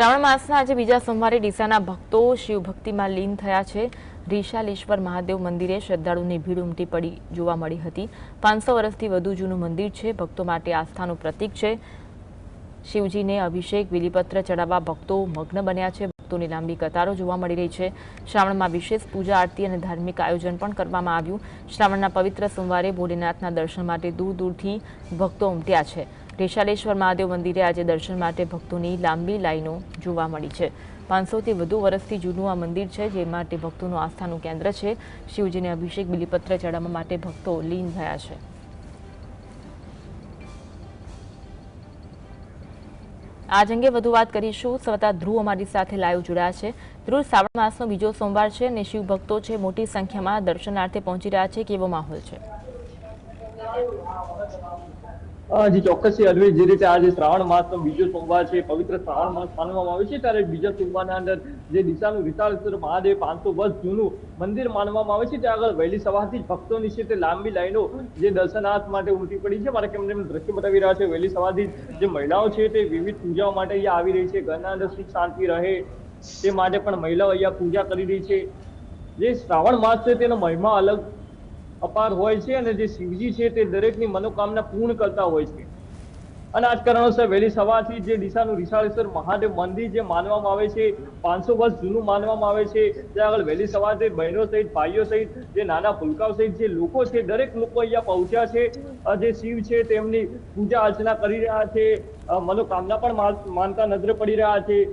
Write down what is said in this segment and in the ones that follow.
શ્રાવણ માસના આજે બીજા સોમવારે ડીસાના ભક્તો શિવભક્તિમાં લીન થયા છે। રીશાલેશ્વર મહાદેવ મંદિરે શ્રદ્ધાળુની ભીડ ઉમટી પડી જોવા મળી હતી। 500 વર્ષથી વધુ જૂનું મંદિર છે। ભક્તો માટે આસ્થાનું પ્રતીક છે। શિવજીને અભિષેક બીલીપત્ર ચડાવવા ભક્તો મગ્ન બન્યા છે। ભક્તોની લાંબી કતારો જોવા મળી રહી છે। શ્રાવણમાં વિશેષ પૂજા આરતી અને ધાર્મિક આયોજન પણ કરવામાં આવ્યું। શ્રાવણના પવિત્ર સોમવારે ભોલેનાથના દર્શન માટે દૂર દૂરથી ભક્તો ઉમટ્યા છે। રીશાલેશ્વર મહાદેવ મંદિરે આજે દર્શન માટે ભક્તોની લાંબી લાઈનો જોવા મળી છે। 500થી વધુ વર્ષથી જૂનું આ મંદિર છે, જે માટે ભક્તોનું આસ્થાનું કેન્દ્ર છે। શિવજીને અભિષેક બીલીપત્ર ચડાવવા માટે ભક્તો લીન થયા છે। આજ અંગે વધુ વાત કરીશું। સંવાદદાતા ધ્રુવ અમારી સાથે લાઈવ જોડાયા છે। ધ્રુવ, શ્રાવણ માસનો બીજો સોમવાર છે અને શિવ ભક્તો છે મોટી સંખ્યામાં દર્શનાર્થે પહોંચી રહ્યા છે। કેવો માહોલ છે? जी ચોક્કસ અરવિંદ, જે રીતે આજે શ્રાવણ માસનો બીજો સોમવાર છે, પવિત્ર શ્રાવણ માસ માનવામાં આવે છે, ત્યારે બીજા સોમવારના અંદર જે ડીસાનું રીશાલેશ્વર મહાદેવ 500 વર્ષ જૂનું મંદિર માનવામાં આવે છે, ત્યાં આગળ વહેલી સવારથી જ ભક્તોની છે તે લાંબી લાઈનો જે દર્શનાર્થ માટે ઉમટી પડી છે। મારા કેમેરામેન દ્રશ્ય બતાવી રહ્યા છે, વહેલી સવારથી જે મહિલાઓ છે તે વિવિધ પૂજાઓ માટે અહીંયા આવી રહી છે। ઘરના અંદર સુખ શાંતિ રહે તે માટે પણ મહિલાઓ અહીંયા પૂજા કરી રહી છે। જે શ્રાવણ માસ છે તેનો મહિમા અલગ અપાર હોય છે અને જે શિવજી છે તે દરેકની મનોકામના પૂર્ણ કરતા હોય છે। અને આ જ કારણોસર વહેલી સવારથી જે ડીસાનું રીશાલેશ્વર મહાદેવ મંદિર જે માનવામાં આવે છે, 500 વર્ષ જૂનું માનવામાં આવે છે, ત્યાં આગળ વહેલી સવારથી બહેનો સહિત, ભાઈઓ સહિત, જે નાના ભૂલકાઓ સહિત જે લોકો છે, દરેક લોકો અહીંયા પહોંચ્યા છે। જે શિવ છે તેમની પૂજા અર્ચના કરી રહ્યા છે, મનોકામના પણ માનતા નજરે પડી રહ્યા છે।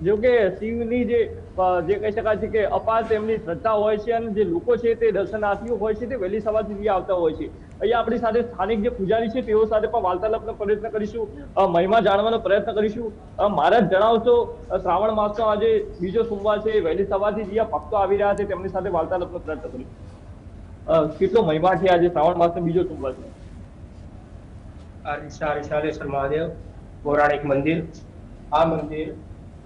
જો કે શિવની જે કહી શકાય છે કે અપાર તેમની શ્રદ્ધા હોય છે અને જે લોકો છે તે દર્શનાર્થીઓ હોય છે તે વહેલી સવારથી આવતા હોય છે। અહીંયા આપણી સાથે સ્થાનિક જે પૂજારી છે તેઓ સાથે પણ વાર્તાલાપનો પ્રયત્ન કરીશું, મહિમા જાણવાનો પ્રયત્ન કરીશું। મહારાજ, જણાવશો, શ્રાવણ માસનો આજે બીજો સોમવાર છે, વહેલી સવારથી જ્યાં ભક્તો આવી રહ્યા છે તેમની સાથે વાર્તાલાપનો પ્રયત્ન કરીશું। કેટલો મહિમા છે આજે શ્રાવણ માસનો બીજો સોમવાર છે? રીશાલેશ્વર મહાદેવ પૌરાણિક મંદિર, આ મંદિર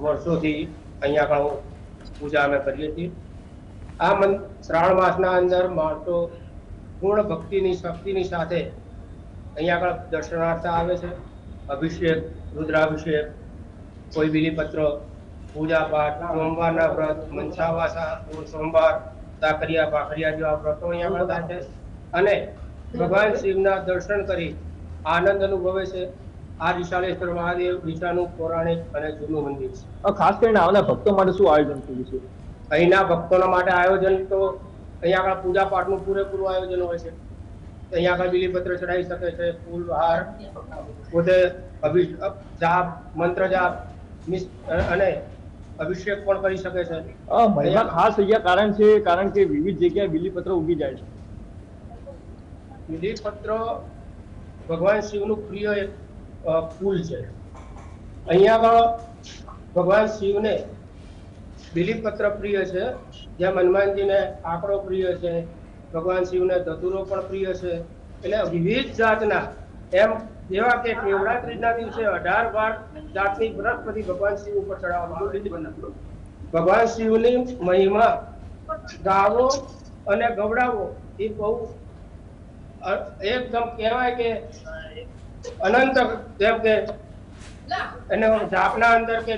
વર્ષોથી અહીંયા આગળ પૂજા અમે કરીએ છીએ। આ શ્રાવણ માસના અંદર માણસો પૂર્ણ ભક્તિની શક્તિની સાથે અહીંયા આગળ દર્શનાર્થે આવે છે। અભિષેક, રુદ્રાભિષેક, કોઈ બીલીપત્ર, પૂજા પાઠ, સોમવારના વ્રત, મનસાવાસા, સોમવાર, સાકરિયા, ભાખરિયા જેવા વ્રતો અહીંયા આગળ થાય છે અને ભગવાન શિવના દર્શન કરી આનંદ અનુભવે છે। આ રીશાલેશ્વર મહાદેવ ડીસાનું પૌરાણિક અને જૂનું મંદિર છે। ખાસ કરીને આવનાર ભક્તો માટે શું આયોજન થયું છે? અહીંના ભક્તોના માટે આયોજન તો અહીંયા આગળ પૂજા પાઠનું પૂરેપૂરું આયોજન હોય છે। અહીંયા આગળ બીલીપત્ર ચડાવી શકે છે, ફૂલ હાર, પોતે જાપ, મંત્ર જાપ અને અભિષેક પણ કરી શકે છે। મહિમા ખાસ અહીંયા કારણ કે વિવિધ જગ્યાએ બીલીપત્ર ઉગી જાય છે। બીલીપત્ર ભગવાન શિવનું પ્રિય એક ફૂલ છે। અહીંયા આગળ ભગવાન શિવને બીલીપત્ર પ્રિય છે, જેમ હનુમાનજીને આંકડો પ્રિય છે, ભગવાન શિવને ધતુરો પણ પ્રિય છે। એટલે વિવિધ જાતના, એમ જેવા કે નવરાત્રિના દિવસે 18 જાતની બૃહસ્પતિ ભગવાન શિવ ઉપર ચડાવવામાં। ભગવાન શિવની મહિમા ગાવો અને ગવડાવો એ બહુ એકદમ કહેવાય કે અનંત, જેમ કે એને જાપના અંદર કે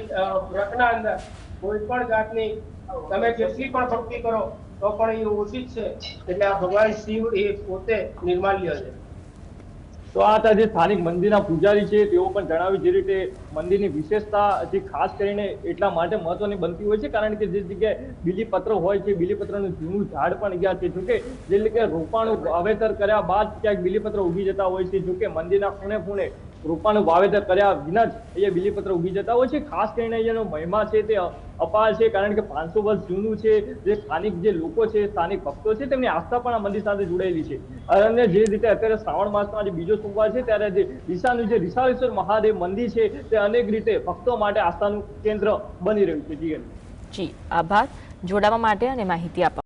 વ્રતના અંદર કોઈ પણ જાતની તમે જેટલી પણ ભક્તિ કરો તો પણ એ ઓછી જ છે। એટલે આ ભગવાન શિવ એ પોતે નિર્માલ્ય છે। તો આ હતા જે સ્થાનિક મંદિરના પૂજારી છે, તેઓ પણ જણાવ્યું જે રીતે મંદિરની વિશેષતા જે ખાસ કરીને એટલા માટે મહત્વની બનતી હોય છે કારણ કે જે જગ્યાએ બીલીપત્ર હોય છે, બીલીપત્રનું જૂનું ઝાડ પણ ગયા છે। જોકે જે રીતે રોપાનું વાવેતર કર્યા બાદ ક્યાંક બીલીપત્ર ઉગી જતા હોય છે, જોકે મંદિરના ખૂણે ખૂણે રોપાનું વાવેતર કર્યા વિના જ અહીંયા બીલીપત્ર ઉગી જતા હોય છે। ખાસ કરીને અહીંયાનો મહિમા છે તે અપાર છે કારણ કે 500 વર્ષ જૂનું છે। જે સ્થાનિક જે લોકો છે, સ્થાનિક ભક્તો છે, તેમની આસ્થા પણ આ મંદિર સાથે જોડાયેલી છે। અને જે રીતે અત્યારે શ્રાવણ માસનો આજે બીજો સોમવાર છે, ત્યારે જે ડીસાનું જે રીશાલેશ્વર મહાદેવ મંદિર છે તે અનેક રીતે ભક્તો માટે આસ્થાનું કેન્દ્ર બની રહ્યું છે। જી, આભાર જોડાવા માટે અને માહિતી આપવા